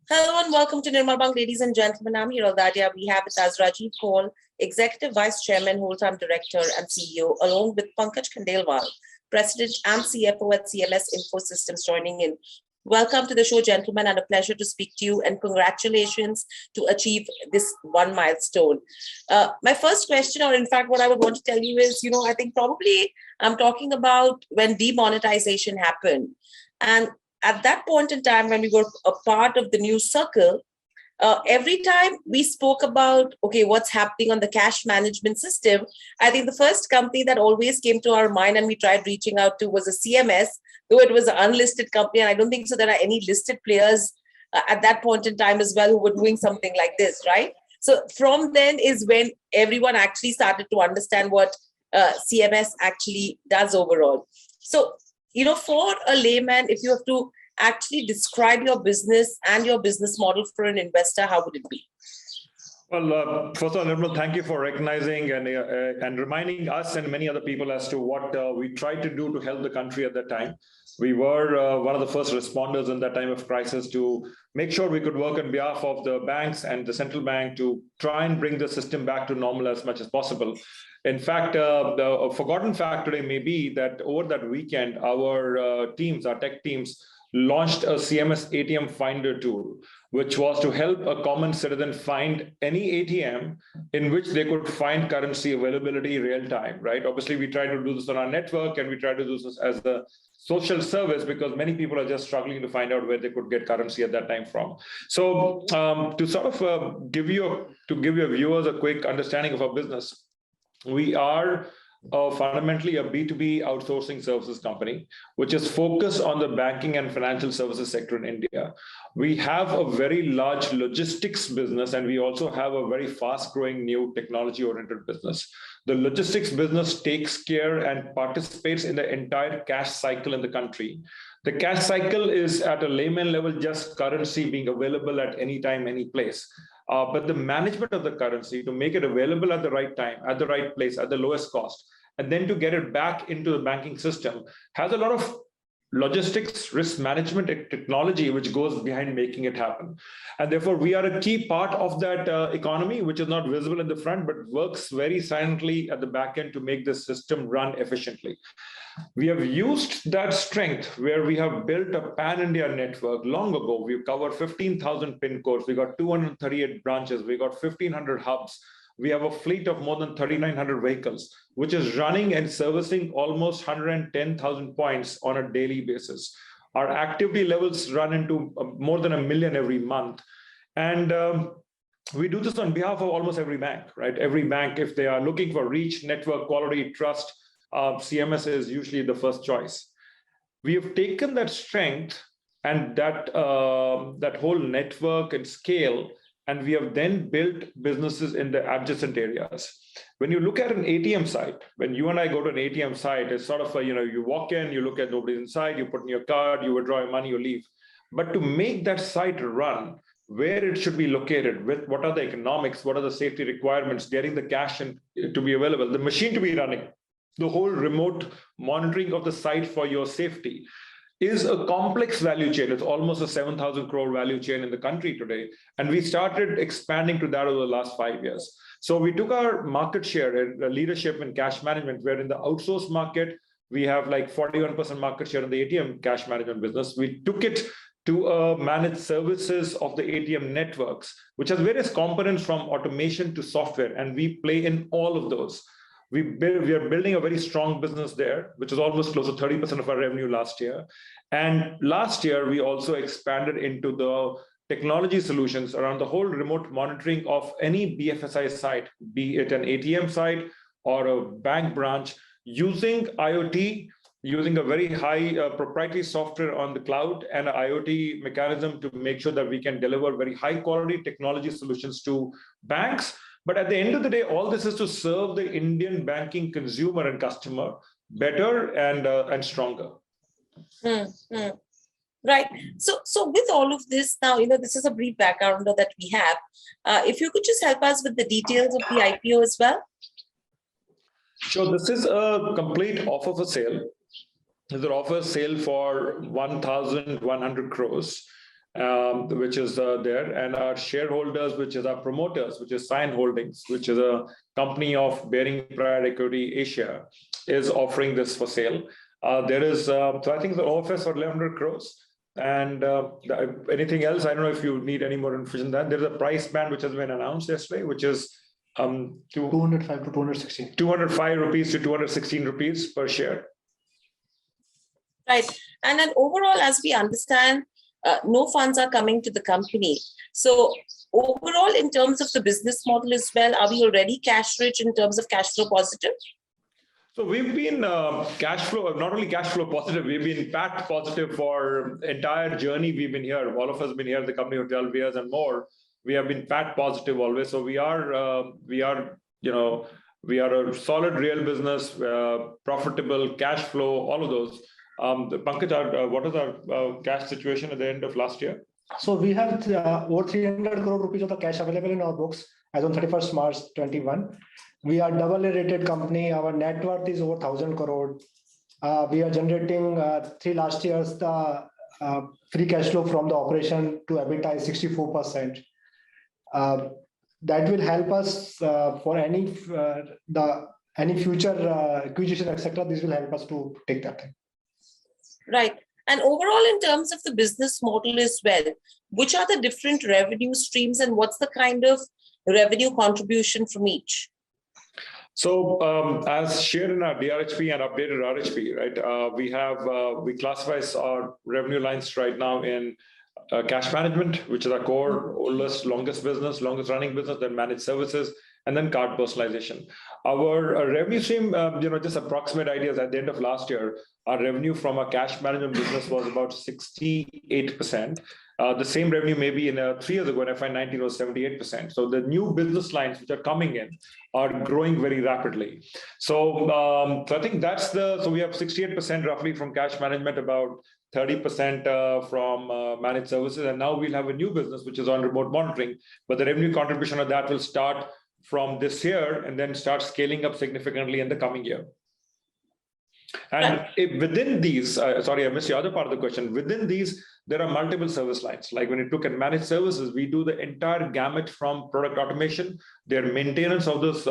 Hello and welcome to Nirmal Bank, ladies and gentlemen. I'm Hiral Dadia. We have with us Rajiv Kaul, Executive Vice Chairman, Whole-Time Director and CEO, along with Pankaj Khandelwal, President and CFO at CMS Info Systems, joining in. Welcome to the show, gentlemen, and a pleasure to speak to you, and congratulations to achieve this one milestone. My first question, or in fact, what I would want to tell you is, I think probably I'm talking about when demonetization happened. And at that point in time, when we were a part of the news circle, every time we spoke about, okay, what's happening on the cash management system, I think the first company that always came to our mind and we tried reaching out to was a CMS, though it was an unlisted company. And I don't think so there are any listed players at that point in time as well who were doing something like this, right? So from then is when everyone actually started to understand what CMS actually does overall. So, for a layman, if you have to actually describe your business and your business model for an investor, how would it be? Well, first of all, Nirmal, thank you for recognizing and reminding us and many other people as to what we tried to do to help the country at that time. We were one of the first responders in that time of crisis to make sure we could work on behalf of the banks and the central bank to try and bring the system back to normal as much as possible. In fact, the forgotten fact today may be that over that weekend, our tech teams, launched a CMS ATM Finder tool, which was to help a common citizen find any ATM in which they could find currency availability real time, right? Obviously, we try to do this on our network and we try to do this as a social service because many people are just struggling to find out where they could get currency at that time from. So to sort of give your viewers a quick understanding of our business, we are fundamentally a B2B outsourcing services company, which is focused on the banking and financial services sector in India. We have a very large logistics business, and we also have a very fast-growing new technology-oriented business. The logistics business takes care and participates in the entire cash cycle in the country. The cash cycle is at a layman level, just currency being available at any time, any place. But the management of the currency to make it available at the right time, at the right place, at the lowest cost, and then to get it back into the banking system has a lot of logistics, risk management technology, which goes behind making it happen. And therefore, we are a key part of that economy, which is not visible in the front, but works very silently at the back end to make the system run efficiently. We have used that strength where we have built a pan-India network long ago. We've covered 15,000 pin codes. We got 238 branches. We got 1,500 hubs. We have a fleet of more than 3,900 vehicles, which is running and servicing almost 110,000 points on a daily basis. Our activity levels run into more than 1 million every month. And we do this on behalf of almost every bank, right? Every bank, if they are looking for reach, network, quality, trust, CMS is usually the first choice. We have taken that strength and that whole network and scale, and we have then built businesses in the adjacent areas. When you look at an ATM site, when you and I go to an ATM site, it's sort of you walk in, you look at nobody's inside, you put in your card, you withdraw your money, you leave. But to make that site run, where it should be located, with what are the economics, what are the safety requirements, getting the cash to be available, the machine to be running, the whole remote monitoring of the site for your safety is a complex value chain. It's almost a 7,000 crore value chain in the country today. And we started expanding to that over the last 5 years. So we took our market share and leadership in cash management, where in the outsourced market, we have like 41% market share in the ATM cash management business. We took it to managed services of the ATM networks, which has various components from automation to software, and we play in all of those. We are building a very strong business there, which is almost close to 30% of our revenue last year. And last year, we also expanded into the technology solutions around the whole remote monitoring of any BFSI site, be it an ATM site or a bank branch, using IoT, using a very high proprietary software on the cloud and an IoT mechanism to make sure that we can deliver very high quality technology solutions to banks. But at the end of the day, all this is to serve the Indian banking consumer and customer better and stronger. Right. So with all of this now, this is a brief background that we have. If you could just help us with the details of the IPO as well. Sure. This is a complete offer for sale. This is an offer sale for 1,100 crores. which is there, and our shareholders, which is our promoters, which is Sign Holdings, which is a company of Bearing Private Equity Asia, is offering this for sale. There is, so I think the OFS for 1,100 crores. And anything else? I don't know if you need any more information than that. There's a price band which has been announced yesterday, which is 205 to 216. 205 rupees to 216 rupees per share. Right. And then overall, as we understand, no funds are coming to the company. So overall, in terms of the business model as well, are we already cash rich in terms of cash flow positive? So we've been cash flow, not only cash flow positive, we've been PAT positive for entire journey we've been here. All of us have been here at the company for 12 years and more. We have been PAT positive always. So we are a solid real business, profitable, cash flow, all of those. Pankaj, what is our cash situation at the end of last year? So we have over 300 crore rupees of the cash available in our books as on 31st March 21. We are double A rated company. Our net worth is over 1,000 crore. We are generating last year's the free cash flow from the operation to EBITDA is 64%. That will help us for any future acquisition, etc. This will help us to take that thing. Right. And overall, in terms of the business model as well, which are the different revenue streams and what's the kind of revenue contribution from each? So as shared in our DRHP and updated RHP, right, we classify our revenue lines right now in cash management, which is our core, longest running business, then managed services, and then card personalization. Our revenue stream, just approximate ideas at the end of last year, our revenue from our cash management business was about 68%. The same revenue maybe in 3 years ago in FY19 was 78%. So the new business lines which are coming in are growing very rapidly. So I think so we have 68% roughly from cash management, about 30% from managed services. And now we'll have a new business which is on remote monitoring, but the revenue contribution of that will start from this year and then start scaling up significantly in the coming year. And within these, sorry, I missed the other part of the question. Within these, there are multiple service lines. Like when you look at managed services, we do the entire gamut from product automation, their maintenance of those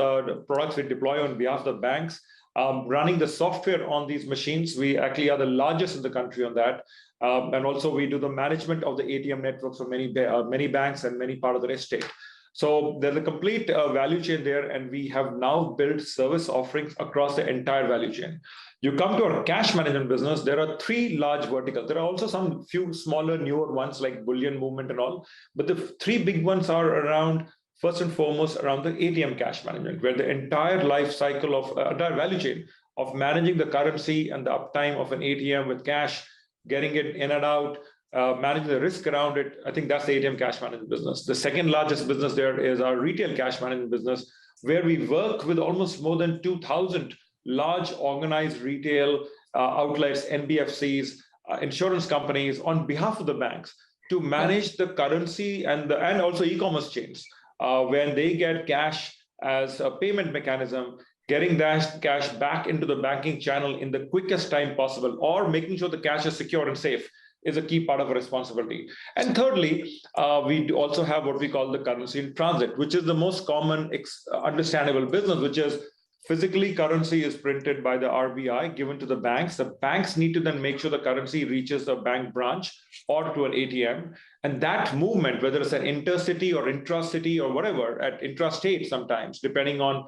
products we deploy on behalf of the banks, running the software on these machines. We actually are the largest in the country on that. And also we do the management of the ATM networks for many banks and many part of the estate. So there's a complete value chain there, and we have now built service offerings across the entire value chain. You come to our cash management business, there are 3 large verticals. There are also some few smaller, newer ones like bullion movement and all, but the 3 big ones are around, first and foremost, around the ATM cash management, where the entire life cycle of entire value chain of managing the currency and the uptime of an ATM with cash, getting it in and out, managing the risk around it. I think that's the ATM cash management business. The second largest business there is our retail cash management business, where we work with almost more than 2,000 large organized retail outlets, NBFCs, insurance companies on behalf of the banks to manage the currency and also e-commerce chains. When they get cash as a payment mechanism, getting that cash back into the banking channel in the quickest time possible, or making sure the cash is secure and safe, is a key part of our responsibility. And thirdly, we also have what we call the currency in transit, which is the most common understandable business, which is physically currency is printed by the RBI, given to the banks. The banks need to then make sure the currency reaches the bank branch or to an ATM. And that movement, whether it's an intercity or intracity or whatever, at intrastate sometimes, depending on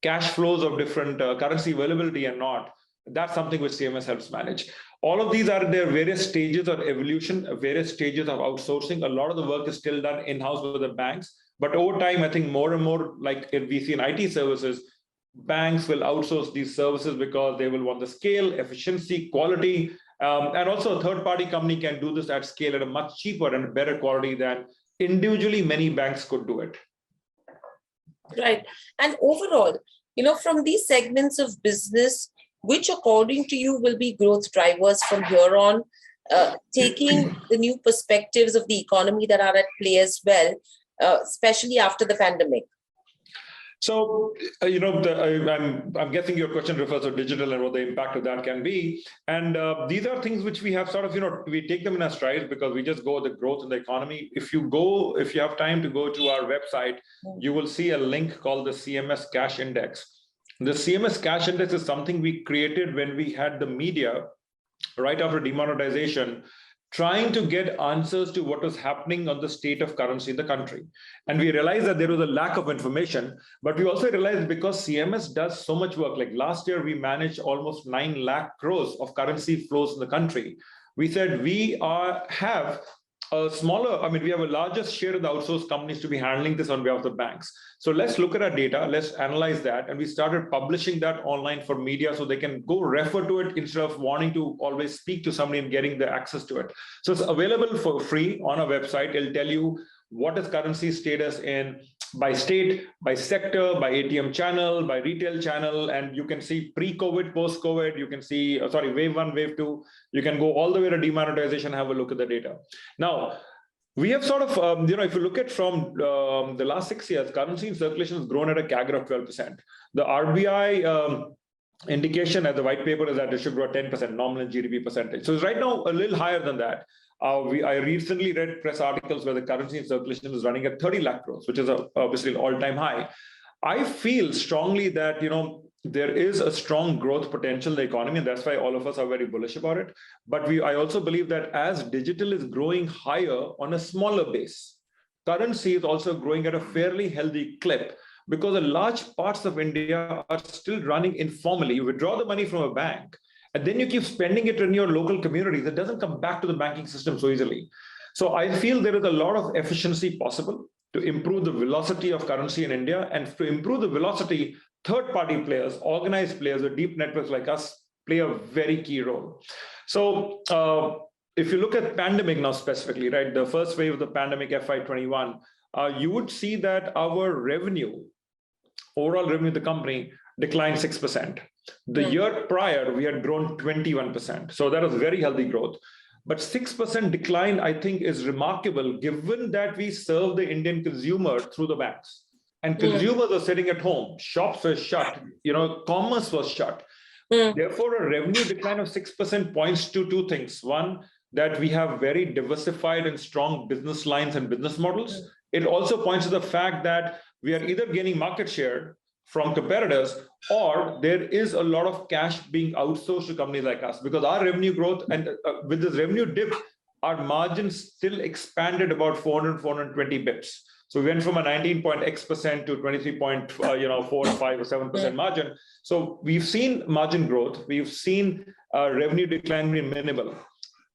cash flows of different currency availability and not, that's something which CMS helps manage. All of these are in their various stages of evolution, various stages of outsourcing. A lot of the work is still done in-house with the banks. But over time, I think more and more, like we see in IT services, banks will outsource these services because they will want the scale, efficiency, quality, and also a third-party company can do this at scale at a much cheaper and better quality than individually many banks could do it. Right. And overall, from these segments of business, which according to you will be growth drivers from here on, taking the new perspectives of the economy that are at play as well, especially after the pandemic? So, I'm guessing your question refers to digital and what the impact of that can be. And these are things which we have sort of, we take them in our stride because we just go with the growth in the economy. If you have time to go to our website, you will see a link called the CMS Cash Index. The CMS Cash Index is something we created when we had the media right after demonetization, trying to get answers to what was happening on the state of currency in the country. And we realized that there was a lack of information, but we also realized because CMS does so much work, like last year, we managed almost 9 lakh crores of currency flows in the country. We said we have a smaller, we have a larger share of the outsourced companies to be handling this on behalf of the banks. So let's look at our data, let's analyze that. And we started publishing that online for media so they can go refer to it instead of wanting to always speak to somebody and getting the access to it. So it's available for free on our website. It'll tell you what is currency status in by state, by sector, by ATM channel, by retail channel, and you can see pre-COVID, post-COVID, you can see, wave 1, wave 2, you can go all the way to demonetization, have a look at the data. Now, we have sort of, if you look at from the last 6 years, currency in circulation has grown at a CAGR of 12%. The RBI indication at the white paper is that it should grow at 10% nominal GDP percentage. So it's right now a little higher than that. I recently read press articles where the currency in circulation is running at 30 lakh crores, which is obviously an all-time high. I feel strongly that, there is a strong growth potential in the economy, and that's why all of us are very bullish about it. But I also believe that as digital is growing higher on a smaller base, currency is also growing at a fairly healthy clip because a large parts of India are still running informally. You withdraw the money from a bank, and then you keep spending it in your local communities. It doesn't come back to the banking system so easily. So I feel there is a lot of efficiency possible to improve the velocity of currency in India, and to improve the velocity, third-party players, organized players with deep networks like us play a very key role. So if you look at pandemic now specifically, right, the first wave of the pandemic, FY21, you would see that our revenue, overall revenue of the company, declined 6%. The year prior, we had grown 21%. So that was very healthy growth. But 6% decline, I think, is remarkable given that we serve the Indian consumer through the banks. And consumers are sitting at home, shops were shut, commerce was shut. Therefore, a revenue decline of 6% points to two things. One, that we have very diversified and strong business lines and business models. It also points to the fact that we are either gaining market share from competitors, or there is a lot of cash being outsourced to companies like us, because our revenue growth and with this revenue dip, our margins still expanded about 420 bips. So we went from a 19.x% to 23.4, 5 or 7% margin. So we've seen margin growth. We've seen revenue decline be minimal.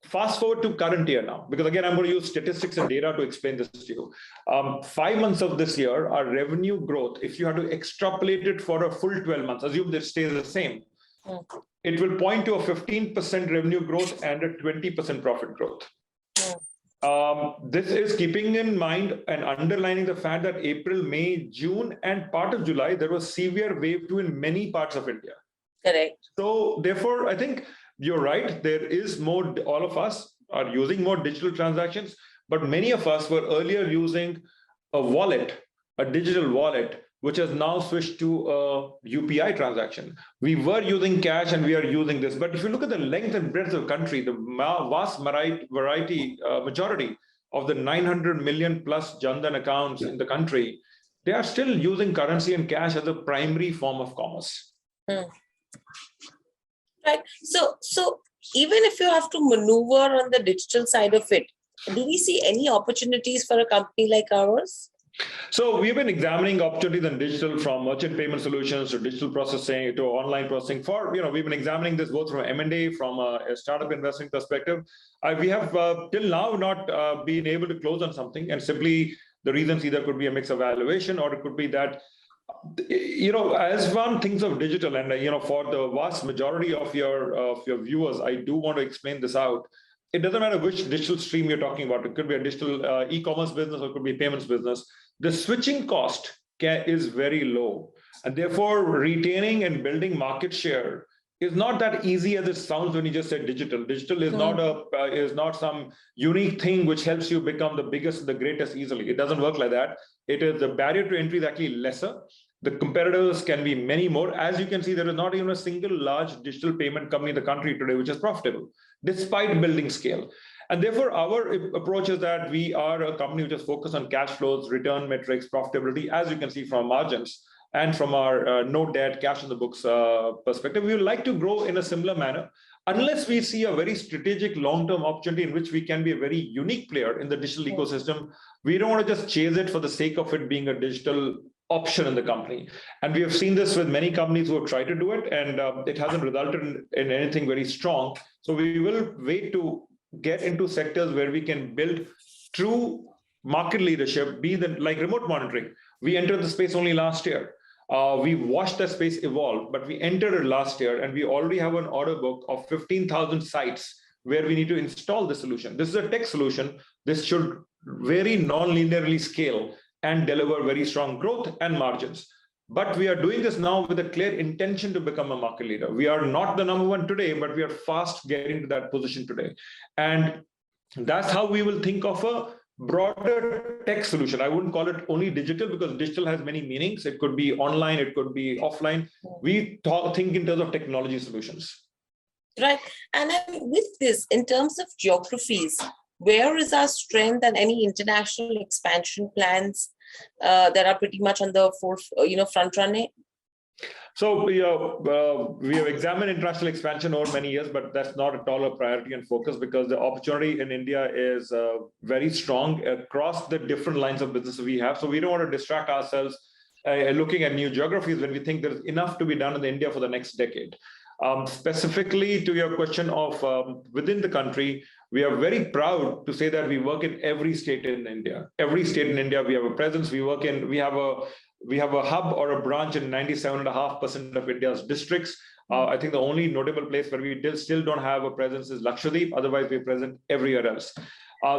Fast forward to current year now, because again, I'm going to use statistics and data to explain this to you. 5 months of this year, our revenue growth, if you had to extrapolate it for a full 12 months, assume that it stays the same, it will point to a 15% revenue growth and a 20% profit growth. This is keeping in mind and underlining the fact that April, May, June, and part of July, there was severe wave 2 in many parts of India. Correct. So therefore, I think you're right. There is more, all of us are using more digital transactions, but many of us were earlier using a wallet, a digital wallet, which has now switched to a UPI transaction. We were using cash and we are using this. But if you look at the length and breadth of the country, the vast majority of the 900 million plus Jan Dhan accounts in the country, they are still using currency and cash as a primary form of commerce. Right. So even if you have to maneuver on the digital side of it, do we see any opportunities for a company like ours? So we've been examining opportunities in digital, from merchant payment solutions to digital processing to online processing. We've been examining this both from M&A, from a startup investing perspective. We have till now not been able to close on something, and simply the reasons either could be a mix of valuation, or it could be that, as one thinks of digital, and for the vast majority of your viewers, I do want to explain this out. It doesn't matter which digital stream you're talking about. It could be a digital e-commerce business, or it could be a payments business. The switching cost is very low, and therefore retaining and building market share is not that easy as it sounds when you just said digital. Digital is not some unique thing which helps you become the biggest, the greatest easily. It doesn't work like that. It is, the barrier to entry is actually lesser, The competitors can be many more. As you can see, there is not even a single large digital payment company in the country today which is profitable, despite building scale. And therefore, our approach is that we are a company which is focused on cash flows, return metrics, profitability, as you can see from margins and from our no debt, cash in the books perspective. We would like to grow in a similar manner, unless we see a very strategic long-term opportunity in which we can be a very unique player in the digital ecosystem. We don't want to just chase it for the sake of it being a digital option in the company. And we have seen this with many companies who have tried to do it, and it hasn't resulted in anything very strong. So we will wait to get into sectors where we can build true market leadership, like remote monitoring. We entered the space only last year. We watched the space evolve, but we entered it last year, and we already have an order book of 15,000 sites where we need to install the solution. This is a tech solution. This should very non-linearly scale and deliver very strong growth and margins. But we are doing this now with a clear intention to become a market leader. We are not the number one today, but we are fast getting to that position today. And that's how we will think of a broader tech solution. I wouldn't call it only digital, because digital has many meanings. It could be online, it could be offline. We think in terms of technology solutions. Right. And then with this, in terms of geographies, where is our strength, and any international expansion plans that are pretty much on the front running? So we have examined international expansion over many years, but that's not at all a priority and focus, because the opportunity in India is very strong across the different lines of business we have. So we don't want to distract ourselves looking at new geographies when we think there's enough to be done in India for the next decade. Specifically to your question of within the country, we are very proud to say that we work in every state in India. Every state in India, we have a presence. We have a hub or a branch in 97.5% of India's districts. I think the only notable place where we still don't have a presence is Lakshadweep. Otherwise, we're present everywhere else.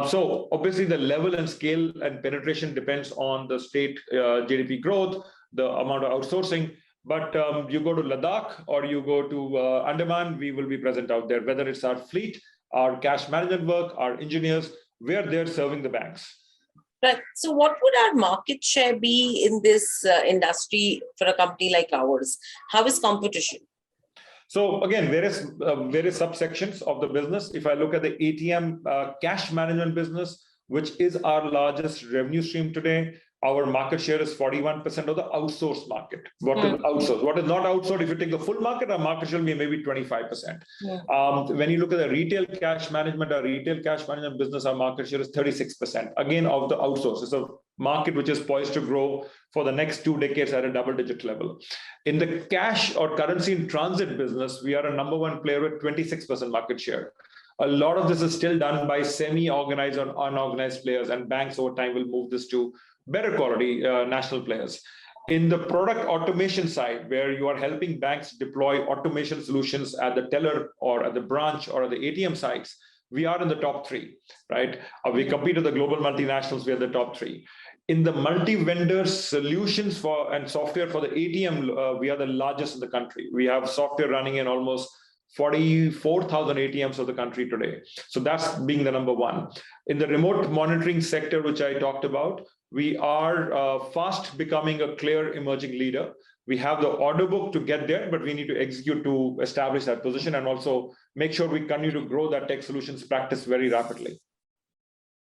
So obviously, the level and scale and penetration depends on the state GDP growth, the amount of outsourcing. But you go to Ladakh or you go to Andaman, we will be present out there, whether it's our fleet, our cash management work, our engineers, we're there serving the banks. Right. So what would our market share be in this industry for a company like ours? How is competition? So again, various subsections of the business. If I look at the ATM cash management business, which is our largest revenue stream today, our market share is 41% of the outsourced market. What is outsourced? What is not outsourced? If you take the full market, our market share will be maybe 25%. When you look at the retail cash management, our retail cash management business, our market share is 36%. Again, of the outsourced. It's a market which is poised to grow for the next 2 decades at a double-digit level. In the cash or currency in transit business, we are a number one player with 26% market share. A lot of this is still done by semi-organized or unorganized players, and banks over time will move this to better quality national players. In the product automation side, where you are helping banks deploy automation solutions at the teller or at the branch or at the ATM sites, we are in the top 3, right? We compete with the global multinationals, we are the top 3. In the multi-vendor solutions and software for the ATM, we are the largest in the country. We have software running in almost 44,000 ATMs of the country today. So that's being the number 1. In the remote monitoring sector, which I talked about, we are fast becoming a clear emerging leader. We have the order book to get there, but we need to execute to establish that position and also make sure we continue to grow that tech solutions practice very rapidly.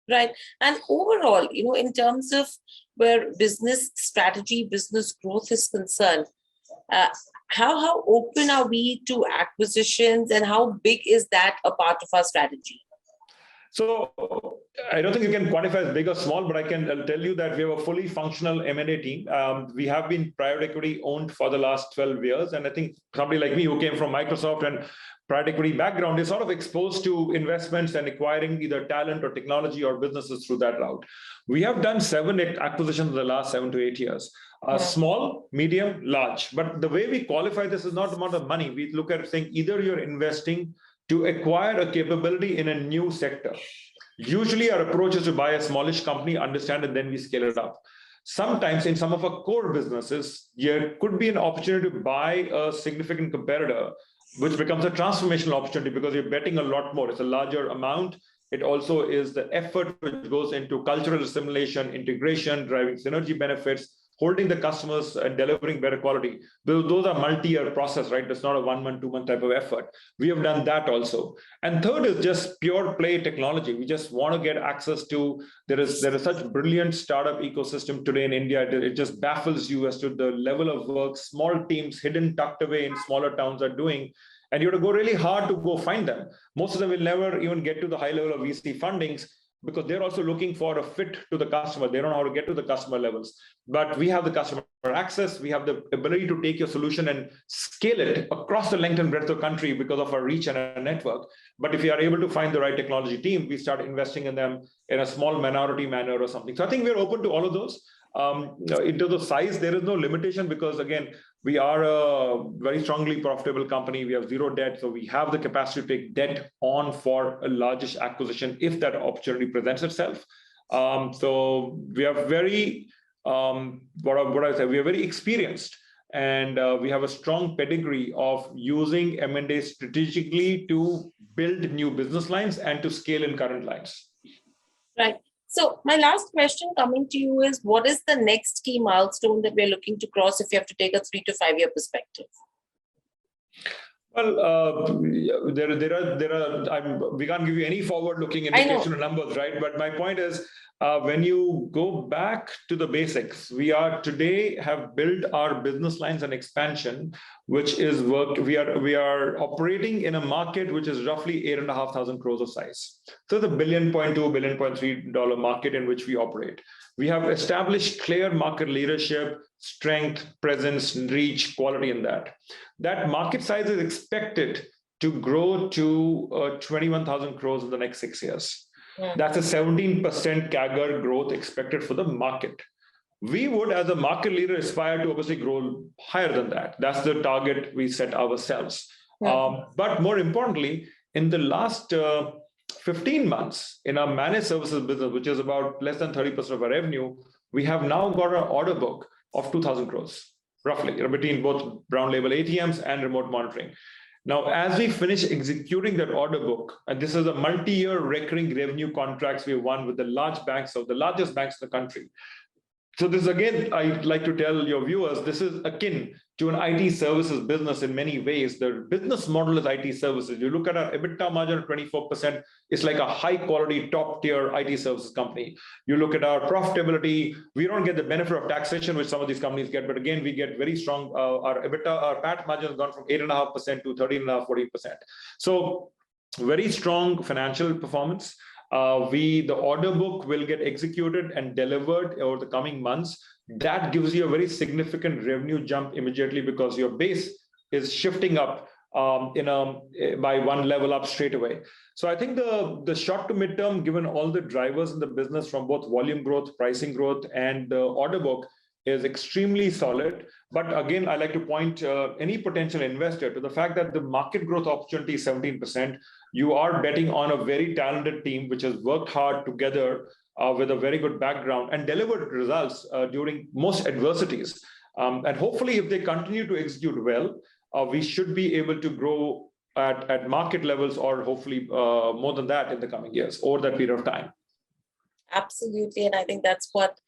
Right. And overall, in terms of where business strategy, business growth is concerned, how open are we to acquisitions, and how big is that a part of our strategy? So I don't think you can quantify as big or small, but I can tell you that we have a fully functional M&A team. We have been private equity owned for the last 12 years. And I think somebody like me who came from Microsoft and private equity background is sort of exposed to investments and acquiring either talent or technology or businesses through that route. We have done 7 acquisitions in the last 7 to 8 years. Small, medium, large. But the way we qualify this is not the amount of money. We look at it saying either you're investing to acquire a capability in a new sector. Usually our approach is to buy a smallish company, understand it, then we scale it up. Sometimes in some of our core businesses, there could be an opportunity to buy a significant competitor, which becomes a transformational opportunity because you're betting a lot more. It's a larger amount. It also is the effort which goes into cultural assimilation, integration, driving synergy benefits, holding the customers and delivering better quality. Those are multi-year process, right? It's not a 1 month, 2 month type of effort. We have done that also. And third is just pure play technology. We just want to get access to, there is such brilliant startup ecosystem today in India. It just baffles you as to the level of work small teams hidden, tucked away in smaller towns are doing. And you have to go really hard to go find them. Most of them will never even get to the high level of VC fundings because they're also looking for a fit to the customer. They don't know how to get to the customer levels. But we have the customer access. We have the ability to take your solution and scale it across the length and breadth of the country because of our reach and our network. But if you are able to find the right technology team, we start investing in them in a small minority manner or something. So I think we're open to all of those. In terms of size, there is no limitation because, again, we are a very strongly profitable company. We have zero debt. So we have the capacity to take debt on for a largest acquisition if that opportunity presents itself. So we are very, we are very experienced. And we have a strong pedigree of using M&A strategically to build new business lines and to scale in current lines. Right. So my last question coming to you is, what is the next key milestone that we're looking to cross if you have to take a 3 to 5 year perspective? Well, we can't give you any forward-looking indication of numbers, right? But my point is, when you go back to the basics, we are today have built our business lines and expansion, which is we are operating in a market which is roughly 8,500 crores of size. So the $1.2 billion, $1.3 billion market in which we operate. We have established clear market leadership, strength, presence, reach, quality in that. That market size is expected to grow to 21,000 crores in the next 6 years. Yeah. That's a 17% CAGR growth expected for the market. We would, as a market leader, aspire to obviously grow higher than that. That's the target we set ourselves. Yeah. But more importantly, in the last 15 months in our managed services business, which is about less than 30% of our revenue, we have now got an order book of 2,000 crores, roughly, between both brown label ATMs and remote monitoring. Now, as we finish executing that order book, and this is a multi-year recurring revenue contracts we won with the large banks of the largest banks in the country. So this, again, I'd like to tell your viewers, this is akin to an IT services business in many ways. The business model is IT services. You look at our EBITDA margin of 24%, it's like a high quality, top tier IT services company. You look at our profitability, we don't get the benefit of taxation, which some of these companies get, but again, we get very strong, our EBITDA, our PAT margin has gone from 8.5% to 13.5%, 14%. So very strong financial performance. The order book will get executed and delivered over the coming months. That gives you a very significant revenue jump immediately because your base is shifting up by one level up straight away. So I think the short to midterm, given all the drivers in the business from both volume growth, pricing growth, and the order book is extremely solid. But again, I like to point any potential investor to the fact that the market growth opportunity is 17%. You are betting on a very talented team, which has worked hard together with a very good background and delivered results during most adversities. And hopefully, if they continue to execute well, we should be able to grow at market levels or hopefully more than that in the coming years over that period of time. Absolutely. And I think that's what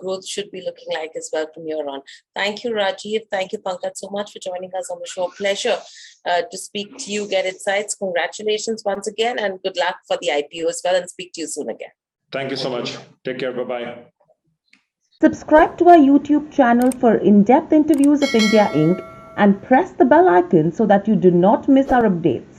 growth should be looking like as well from here on. Thank you, Rajiv. Thank you, Pankaj, so much for joining us on the show. Pleasure to speak to you, get insights. Congratulations once again, and good luck for the IPO as well, and speak to you soon again. Thank you so much. Take care. Bye-bye. Subscribe to our YouTube channel for in-depth interviews of India Inc. and press the bell icon so that you do not miss our updates.